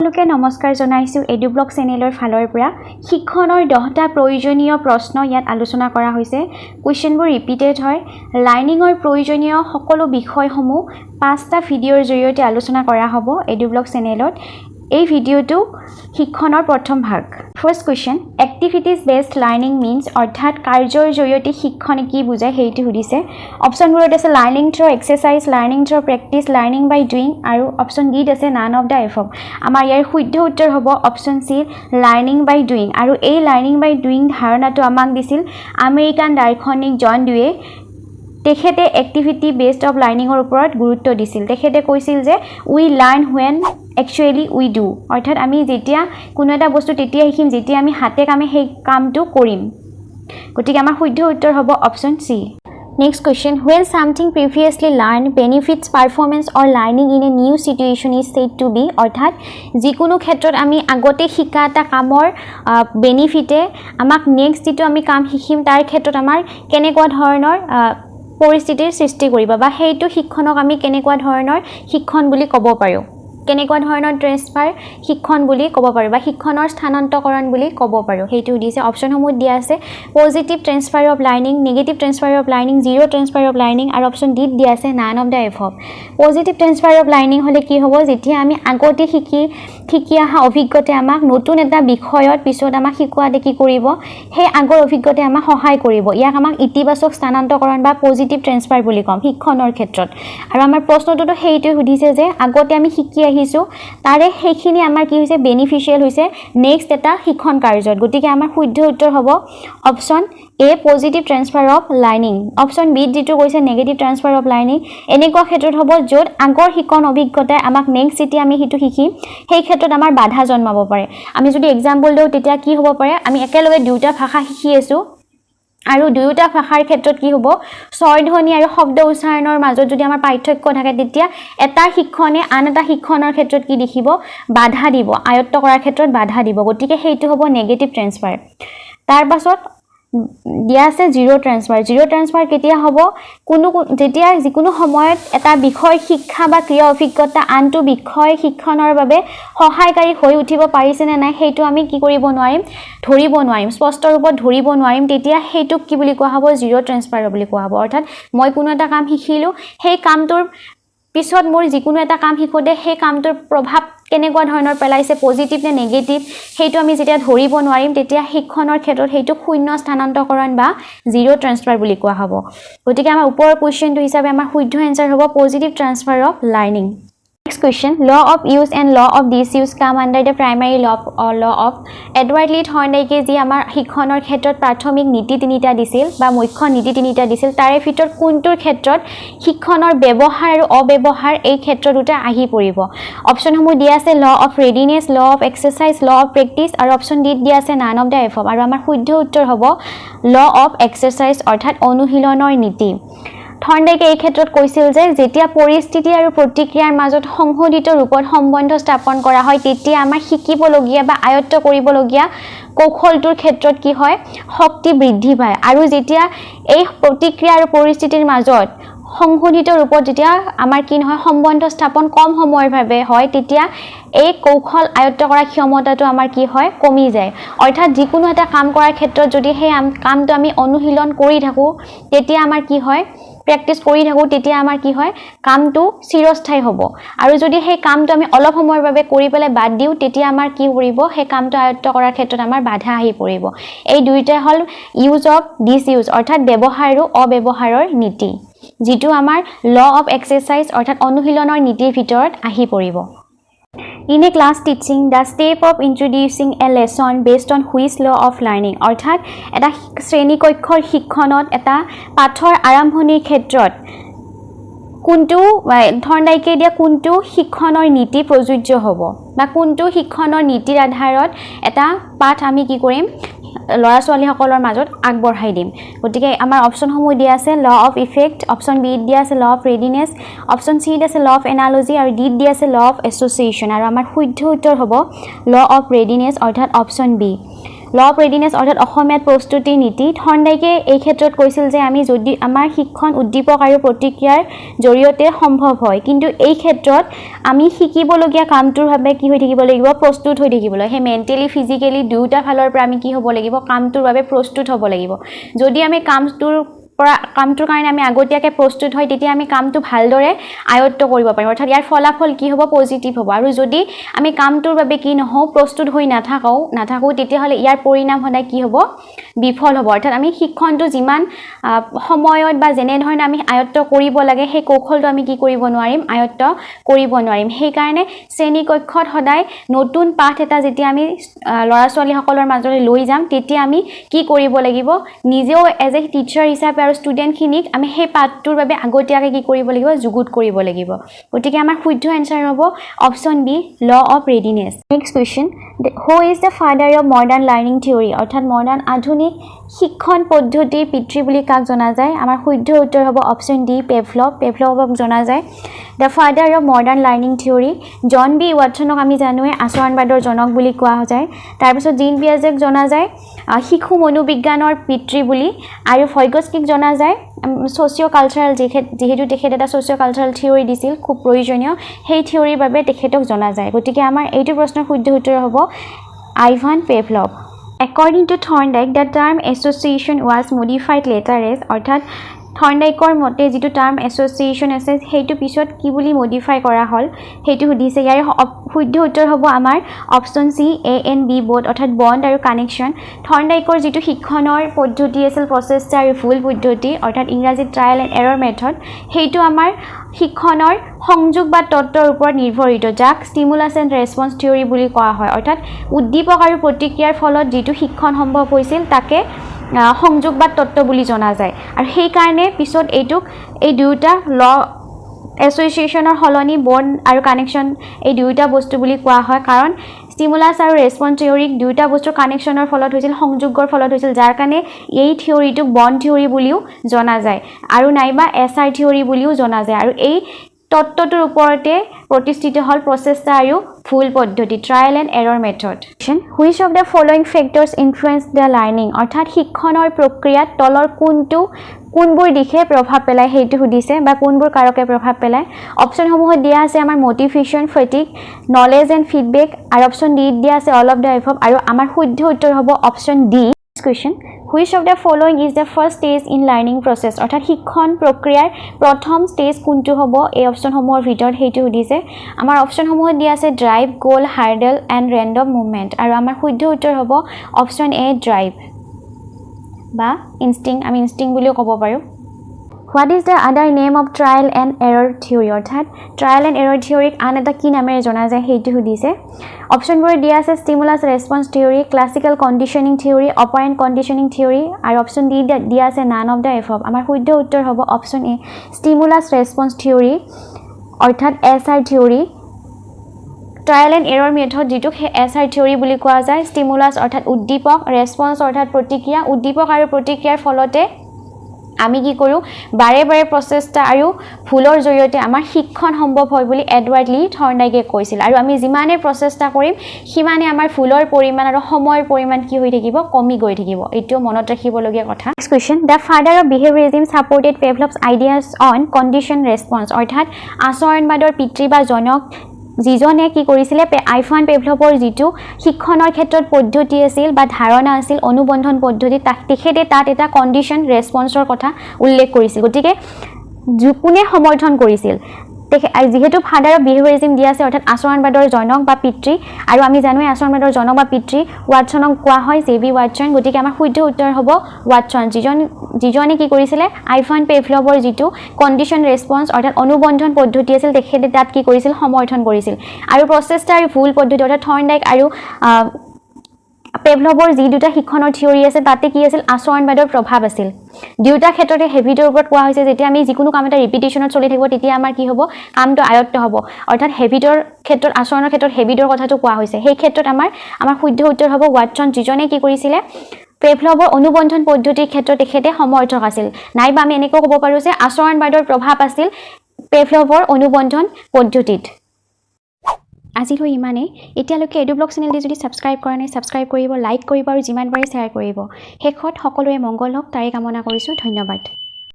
লোকে নমস্কাৰ জনাইছো EDUBLOG চেনেলৰ ফালৰ পৰা শিক্ষণৰ 10টা প্ৰয়োজনীয় প্ৰশ্ন ইয়াত আলোচনা কৰা হৈছে কোৱেশ্চনবোৰ ৰিপিটেড হয় লাৰ্নিংৰ প্ৰয়োজনীয় সকলো বিষয়সমূহ 5টা ভিডিঅৰ জৰিয়তে আলোচনা কৰা হ'ব EDUBLOG চেনেলত এই ভিডিঅটো শিক্ষণৰ প্ৰথম ভাগ first question activities based learning means অৰ্থাৎ কাৰ্যৰ জৰিয়তে শিক্ষণে কি বুজায় হেইটো সুধিছে অপচনবোৰত আছে learning through exercise learning through practice learning by doing আৰু অপচন ডি আছে নান অফ দা এফব আমাৰ ইয়াৰ শুদ্ধ উত্তৰ হ'ব option C learning by doing আৰু এই লাৰ্নিং বাই ডুইং ধাৰণাটো আমাক দিছিল আমেৰিকান দাৰ্শনিক জন ডুৱে তেখেতে এক্টিভিটি বেসড অফ লাৰ্নিংৰ ওপৰত গুৰুত্ব দিছিল তেখেতে কৈছিল যে উই learn when actually we do অৰ্থাৎ আমি যেতিয়া কোনো এটা বস্তু তেতিয়া শিকিম যেতিয়া আমি হাতে কামে সেই কামটো কৰিম গতিকে আমাৰ শুদ্ধ উত্তৰ হ'ব option C Next question when something previously learned benefits performance or learning in a new situation is said to be অৰ্থাৎ যিকোনো ক্ষেত্ৰত আমি আগতে শিকা এটা কামৰ বেনিফিটে আমাক নেক্সট যেটো আমি কাম শিকিম তাৰ ক্ষেত্ৰত আমাৰ কেনেকুৱা ধৰণৰ পৰিস্থিতিৰ সৃষ্টি কৰিব বা হেইটো শিক্ষণক আমি কেনেকুৱা ধৰণৰ শিক্ষণ বুলি ক'ব পাৰো কেনেকুৱা ধৰণৰ ট্ৰান্সফাৰ শিক্ষণ বুলি ক'ব পাৰো বা শিক্ষণৰ স্থানান্তৰকৰণ বুলি ক'ব পাৰো হেইটো দিছে অপচনসমূহ দিয়া আছে positive transfer of learning negative transfer of learning zero transfer of learning আৰু অপচন ডি দিয়া আছে none of the above positive transfer of learning হলে কি হ'ব যেতিয়া আমি আগতে শিকি আহা অভিজ্ঞতা আমাক নতুন এটা বিষয়ত পিছত আমাক শিকোৱাতে কি কৰিব হে আগৰ অভিজ্ঞতা আমাক সহায় কৰিব ইয়াক আমাক ইতিবাচক স্থানান্তৰকৰণ বা পজিটিভ ট্ৰান্সফাৰ বুলি কম শিক্ষণৰ ক্ষেত্ৰত আৰু আমাৰ প্ৰশ্নটোতো হেইটো সুধিছে যে আগতে আমি শিকি আহিছো তাৰে হেখিনি আমাৰ কি হৈছে বেনিফিশিয়াল হৈছে নেক্সট এটা শিক্ষণ কাৰ্যত গতিকে আমাৰ শুদ্ধ উত্তৰ হ'ব option A positive transfer of learning option B যেটো কৈছে নেগেটিভ ট্ৰান্সফাৰ অফ লাৰ্নিং এনেকুৱা ক্ষেত্ৰত হ'ব য'ত আগৰ শিক্ষণ অভিজ্ঞতাই আমাক নেক্সট যেতিয়া আমি হিটো শিকিম সেই ক্ষেত্ৰত আমাৰ বাধা জন্মাব পাৰে আমি যদি এক্সাম্পল দিও তেতিয়া কি হ'ব পাৰে আমি একেলগে দুটা ভাষা শিকি আছো আৰু দুয়োটা ভাষাৰ ক্ষেত্ৰত কি হ'ব স্বৰধ্বনি আৰু শব্দ উচ্চাৰণৰ মাজত যদি আমাৰ পাৰ্থক্য থাকে তেতিয়া এটা শিক্ষণে আন এটা শিক্ষণৰ ক্ষেত্ৰত কি দেখিব বাধা দিব আয়ত্ত কৰাৰ ক্ষেত্ৰত বাধা দিব গতিকে হেইটো হ'ব নেগেটিভ ট্ৰান্সফাৰ তাৰ পাছত দিয়া আছে জিৰো ট্ৰান্সফাৰ কেতিয়া হ'ব কোনো যেতিয়া যিকোনো সময়ত এটা বিষয় শিক্ষা বা ক্ৰিয়া অভিজ্ঞতা আনটো বিষয় শিক্ষণৰ বাবে সহায়কাৰী হৈ উঠিব পাৰিছে নে নাই হেইটো আমি কি কৰিব নোৱাৰিম ধৰিব নোৱাৰিম স্পষ্ট ৰূপত ধৰিব নোৱাৰিম তেতিয়া হেইটো কি বুলি কোৱা হ'ব জিৰো ট্ৰান্সফাৰ বুলি কোৱা হ'ব অৰ্থাৎ মই কোনো এটা কাম শিকিলো সেই কামটোৰ পিছত মোৰ যিকোনো এটা কাম শিকোতে সেই কামটোৰ প্ৰভাৱ কেনেকুৱা ধৰণৰ পেলাইছে পজিটিভ নে নেগেটিভ হেইটো আমি যেতিয়া ধৰিব নোৱাৰিম তেতিয়া শিক্ষণৰ ক্ষেত্ৰত হেইটো শূন্য স্থানান্তৰকৰণ বা জিৰো ট্ৰান্সফাৰ বুলি কোৱা হ'ব গতিকে আমাৰ ওপৰৰ কোৱেশ্চনটো হিচাপে আমাৰ শুদ্ধ এনসাৰ হ'ব positive transfer of learning Next question law of use and law of disuse come under the primary law of Edward Lee Thorndike যি আমাৰ শিক্ষণৰ ক্ষেত্ৰত প্ৰাথমিক নীতি তিনিটা দিছিল বা মুখ্য নীতি তিনিটা দিছিল তাৰে ভিতৰত কোনটোৰ ক্ষেত্ৰত শিক্ষণৰ ব্যৱহাৰ আৰু অব্যৱহাৰ এই ক্ষেত্ৰ দুটা আহি পৰিব অপচনসমূহ দিয়া আছে law of readiness law of exercise law of practice আৰু অপচন ডি দিয়া আছে none of the above আৰু আমাৰ শুদ্ধ উত্তৰ হ'ব law of exercise অৰ্থাৎ অনুশীলনৰ নীতি থৰ্ণ্ডাইকে এই ক্ষেত্ৰত কৈছিল যে যেতিয়া পৰিস্থিতি আৰু প্ৰতিক্ৰিয়াৰ মাজত সংহতিত ৰূপত সম্বন্ধ স্থাপন কৰা হয় তেতিয়া আমাৰ শিকিবলগীয়া বা আয়ত্ত কৰিবলগীয়া কৌশলটোৰ ক্ষেত্ৰত কি হয় শক্তি বৃদ্ধি পায় আৰু যেতিয়া এই প্ৰতিক্ৰিয়া আৰু পৰিস্থিতিৰ মাজত সংহতিত ৰূপত যেতিয়া আমাৰ কি নহয় সম্বন্ধ স্থাপন কম সময়ৰ ভাবে হয় তেতিয়া এই কৌশল আয়ত্ত কৰাৰ ক্ষমতাটো আমাৰ কি হয় কমি যায় অৰ্থাৎ যিকোনো এটা কাম কৰাৰ ক্ষেত্ৰত যদি সেই কামটো আমি অনুশীলন কৰি থাকো তেতিয়া আমাৰ কি হয় প্ৰেক্টিস কৰি থাকো তেতিয়া আমাৰ কি হয় কামটো চিৰস্থায়ী হ'ব আৰু যদি সেই কামটো আমি অলপ সময়ৰ বাবে কৰি পেলাই বাদ দিও তেতিয়া আমাৰ কি কৰিব সেই কামটো আয়ত্ত কৰাৰ ক্ষেত্ৰত আমাৰ বাধা আহি পৰিব এই দুইটা হল ইউজ অফ ডিসইউজ অৰ্থাৎ ব্যৱহাৰ আৰু অব্যৱহাৰৰ নীতি যেটো আমাৰ ল অফ এক্সাৰসাইজ অৰ্থাৎ অনুশীলনৰ নীতিৰ ভিতৰত আহি পৰিব In a class teaching, the step of introducing a lesson based on which law of learning অৰ্থাৎ এটা শ্ৰেণী কক্ষৰ শিক্ষণত এটা পাঠৰ আৰম্ভণিৰ ক্ষেত্ৰত কোনটো থৰ্ণ্ডাইকে দিয়া কোনটো শিক্ষণৰ নীতি প্ৰযোজ্য হ'ব বা কোনটো শিক্ষণৰ নীতিৰ আধাৰত এটা পাঠ আমি কি কৰিম লৰা ছোৱালী সকলৰ মাজত আগবঢ়াই দিম গতিকে আমাৰ অপচনসমূহ দিয়া আছে law of effect option B দিয়া আছে ল অফ ৰেডিনেছ অপচন সি দিয়া আছে ল অফ এনালজি আৰু ডি দিয়া আছে ল অফ এছ'চিয়েশ্যন আৰু আমাৰ শুদ্ধ উত্তৰ হ'ব ল অফ ৰেডিনেছ অৰ্থাৎ option B law of readiness অৰ্থাৎ অসমীয়াত প্ৰস্তুতি নীতি থৰ্ণডাইকে এই ক্ষেত্ৰত কৈছিল যে আমি যদি আমাৰ শিক্ষণ উদ্দীপক আৰু প্ৰতিক্ৰিয়াৰ জৰিয়তে সম্ভৱ হয় কিন্তু এই ক্ষেত্ৰত আমি শিকিবলগীয়া কামটোৰ বাবে কি হৈ থাকিব লাগিব প্ৰস্তুত হৈ থাকিব লাগিব হে মেন্টেলি ফিজিক্যালি দুটা ফালৰ পৰা আমি কি হ'ব লাগিব কামটোৰ বাবে প্ৰস্তুত হ'ব লাগিব যদি আমি কামটোৰ কাৰণে আমি আগতীয়াকৈ প্ৰস্তুত হয় তেতিয়া আমি কামটো ভালদৰে আয়ত্ত কৰিব পাৰিম অৰ্থাৎ ইয়াৰ ফলাফল কি হ'ব পজিটিভ হ'ব আৰু যদি আমি কামটোৰ বাবে কি নহওঁ প্ৰস্তুত হৈ নাথাকো তেতিয়াহ'লে ইয়াৰ পৰিণাম সদায় কি হ'ব বিফল হ'ব অৰ্থাৎ আমি শিক্ষণটো যিমান সময়ত বা যেনে ধৰণে আমি আয়ত্ত কৰিব লাগে সেই কৌশলটো আমি কি কৰিব নোৱাৰিম আয়ত্ত কৰিব নোৱাৰিম সেইকাৰণে শ্ৰেণী কক্ষত সদায় নতুন পাঠ এটা যেতিয়া আমি ল'ৰা ছোৱালীসকলৰ মাজলৈ লৈ যাম তেতিয়া আমি কি কৰিব লাগিব নিজেও এজ এ টিচাৰ হিচাপে আৰু ষ্টুডেণ্টখিনিক আমি সেই পাঠটোৰ বাবে আগতীয়াকৈ কি কৰিব লাগিব যুগুত কৰিব লাগিব গতিকে আমাৰ শুদ্ধ এনসাৰ হ'ব option B law of readiness next question who is the father of modern learning theory অৰ্থাৎ মডাৰ্ণ আধুনিক শিক্ষণ পদ্ধতিৰ পিতৃ বুলি কাক জনা যায় আমাৰ শুদ্ধ উত্তৰ হ'ব অপশ্যন ডি পেভলভক জনা যায় the father of modern learning theory John B ৱাটছনক আমি জানোৱে আচৰণবাদৰ জনক বুলি কোৱা যায় তাৰপিছত জিন পিয়াজেক জনা যায় শিশু মনোবিজ্ঞানৰ পিতৃ বুলি আৰু ভৈগস্কিক জনা যায় ছ'চিঅ' কালচাৰেল যিহেতু তেখেত এটা ছ'চিঅ' কালচাৰেল থিয়ৰী দিছিল খুব প্ৰয়োজনীয় সেই থিয়ৰীৰ বাবে তেখেতক জনা যায় গতিকে আমাৰ এইটো প্ৰশ্নৰ শুদ্ধ উত্তৰ হ'ব Ivan Pavlov According to Thorndike, the term association was modified later as অৰ্থাৎ থৰ্ণডাইকৰ মতে যিটো টাৰ্ম এছ'চিয়েশ্যন আছে সেইটো পিছত কি বুলি মডিফাই কৰা হ'ল সেইটো সুধিছে ইয়াৰ শুদ্ধ উত্তৰ হ'ব আমাৰ option C A and B both অৰ্থাৎ বণ্ড আৰু কানেকশ্যন থৰ্ণডাইকৰ যিটো শিক্ষণৰ পদ্ধতি আছিল প্ৰচেষ্টা আৰু ভুল পদ্ধতি অৰ্থাৎ ইংৰাজীত ট্ৰায়েল এণ্ড এৰৰ মেথড সেইটো আমাৰ শিক্ষণৰ সংযোগ বা তত্ত্বৰ ওপৰত নিৰ্ভৰিত যাক ষ্টিমুলাছ এণ্ড ৰেছপন্স থিয়ৰী বুলি কোৱা হয় অৰ্থাৎ উদ্দীপক আৰু প্ৰতিক্ৰিয়াৰ ফলত যিটো শিক্ষণ সম্ভৱ হৈছিল তাকে সংযোগবাদ তত্ত্ব বুলি জনা যায় আৰু সেইকাৰণে পিছত এই দুয়োটা ল এছ'চিয়েশ্যনৰ সলনি বণ্ড আৰু কানেকশ্যন এই দুয়োটা বস্তু বুলি কোৱা হয় কাৰণ ষ্টিমুলাছ আৰু ৰেছপন্স থিয়ৰীক দুয়োটা বস্তুৰ কানেকশ্যনৰ ফলত হৈছিল সংযোগৰ ফলত হৈছিল যাৰ কাৰণে এই থিয়ৰীটোক বণ্ড থিয়ৰী বুলিও জনা যায় আৰু নাইবা এছ আৰ থিয়ৰী বুলিও জনা যায় আৰু এই তত্ত্বটোৰ ওপৰতে প্ৰতিষ্ঠিত হ'ল প্ৰচেষ্টা আৰু ভুল পদ্ধতি trial and error method which of the following factors influence the learning অৰ্থাৎ শিক্ষণৰ প্ৰক্ৰিয়াত তলৰ কোনবোৰ দিশে প্ৰভাৱ পেলায় সেইটো সুধিছে বা কোনবোৰ কাৰকে প্ৰভাৱ পেলায় অপশ্যনসমূহত দিয়া আছে আমাৰ মটিভেশ্যন ফেটিক নলেজ এণ্ড ফিডবেক আৰু অপশ্যন ডিত দিয়া আছে অল অফ দ্য এভভ আৰু আমাৰ শুদ্ধ উত্তৰ হ'ব option D question which of the following is the first stage in learning process অৰ্থাৎ শিক্ষণ প্ৰক্ৰিয়াৰ প্ৰথম ষ্টেজ কোনটো হ'ব এই অপশ্যনসমূহৰ ভিতৰত সেইটো সুধিছে আমাৰ অপশ্যনসমূহত দিয়া আছে ড্ৰাইভ গ'ল হাৰ্ডেল এণ্ড ৰেণ্ডম মুভমেণ্ট আৰু আমাৰ শুদ্ধ উত্তৰ হ'ব অপশ্যন এ ড্ৰাইভ বা আমি ইনষ্টিং বুলিও ক'ব পাৰোঁ হোৱাট ইজ দ্য আদাৰ name of trial and error theory অৰ্থাৎ ট্ৰায়েল এণ্ড এৰৰ থিয়ৰীক আন এটা কি নামেৰে জনা যায় সেইটো সুধিছে অপশ্যনবোৰ দিয়া আছে stimulus response theory classical conditioning theory operant conditioning theory আৰু অপশ্যন ডি দিয়া আছে নান অফ দ্য এভভ আমাৰ শুদ্ধ উত্তৰ হ'ব option A stimulus response theory অৰ্থাৎ S R theory trial and error method যিটোক এছ আৰ থিয়ৰী বুলি কোৱা যায় ষ্টিমুলাছ অৰ্থাৎ উদ্দীপক ৰেছপন্স অৰ্থাৎ প্ৰতিক্ৰিয়া উদ্দীপক আৰু প্ৰতিক্ৰিয়াৰ ফলতে আমি কি কৰোঁ বাৰে বাৰে প্ৰচেষ্টা আৰু ভুলৰ জৰিয়তে আমাৰ শিক্ষণ সম্ভৱ হয় বুলি এডৱাৰ্ড লি থৰ্ণডাইকে কৈছিল আৰু আমি যিমানে প্ৰচেষ্টা কৰিম সিমানে আমাৰ ভুলৰ পৰিমাণ আৰু সময়ৰ পৰিমাণ কি হৈ থাকিব কমি গৈ থাকিব এইটো মনত ৰাখিবলগীয়া কথা next question the father of behaviourism supported Pavlov's ideas on condition response অৰ্থাৎ আচৰণবাদৰ পিতৃ বা জনক যিজনে কি কৰিছিলে আইভান পেভলভৰ যিটো শিক্ষণৰ ক্ষেত্ৰত পদ্ধতি আছিল বা ধাৰণা আছিল অনুবন্ধন পদ্ধতি তেখেতে তাত এটা কণ্ডিশ্যন ৰেছপন্সৰ কথা উল্লেখ কৰিছিল গতিকে কোনে সমৰ্থন কৰিছিল যিহেতু ফাদাৰ অফ বিহেভিয়ৰিজম দিয়া আছে অৰ্থাৎ আচৰণবাদৰ জনক বা পিতৃ আৰু আমি জানোৱে আচৰণবাদৰ জনক বা পিতৃ ৱাটছনক কোৱা হয় জে.বি. ৱাটছন গতিকে আমাৰ শুদ্ধ উত্তৰ হ'ব ৱাটছন যিজনে কি কৰিছিলে আইভান পেভলভৰ যিটো কণ্ডিশ্যন ৰেছপন্স অৰ্থাৎ অনুবন্ধন পদ্ধতি আছিল তেখেতে তাত কি কৰিছিল সমৰ্থন কৰিছিল আৰু প্ৰচেষ্টা আৰু ভুল পদ্ধতি অৰ্থাৎ থৰ্ণডাইক আৰু পেভলভৰ যি দুটা শিক্ষণৰ থিয়ৰী আছে তাতে কি আছিল আচৰণবাদৰ প্ৰভাৱ আছিল দুয়োটা ক্ষেত্ৰতে হেবিটৰ ওপৰত কোৱা হৈছে যেতিয়া আমি যিকোনো কাম এটা ৰিপিটেশ্যনত চলি থাকিব তেতিয়া আমাৰ কি হ'ব কামটো আয়ত্ত হ'ব অৰ্থাৎ হেবিটৰ ক্ষেত্ৰত আচৰণৰ ক্ষেত্ৰত হেবিটৰ কথাটো কোৱা হৈছে সেই ক্ষেত্ৰত আমাৰ শুদ্ধ উত্তৰ হ'ব ৱাটছন যিজনে কি কৰিছিলে পেভলভৰ অনুবন্ধন পদ্ধতিৰ ক্ষেত্ৰত তেখেতে সমৰ্থক আছিল নাইবা আমি এনেকৈ ক'ব পাৰোঁ যে আচৰণবাদৰ প্ৰভাৱ আছিল পেভলভৰ অনুবন্ধন পদ্ধতিত আজিলৈ ইমানেই এতিয়ালৈকে এডুব্লগ চেনেলটি যদি সাবস্ক্ৰাইব কৰা নাই সাবস্ক্ৰাইব কৰিব লাইক কৰিব আৰু যিমান পাৰে শ্বেয়াৰ কৰিব শেষত সকলোৰে মংগল হওক তাৰে কামনা কৰিছোঁ ধন্যবাদ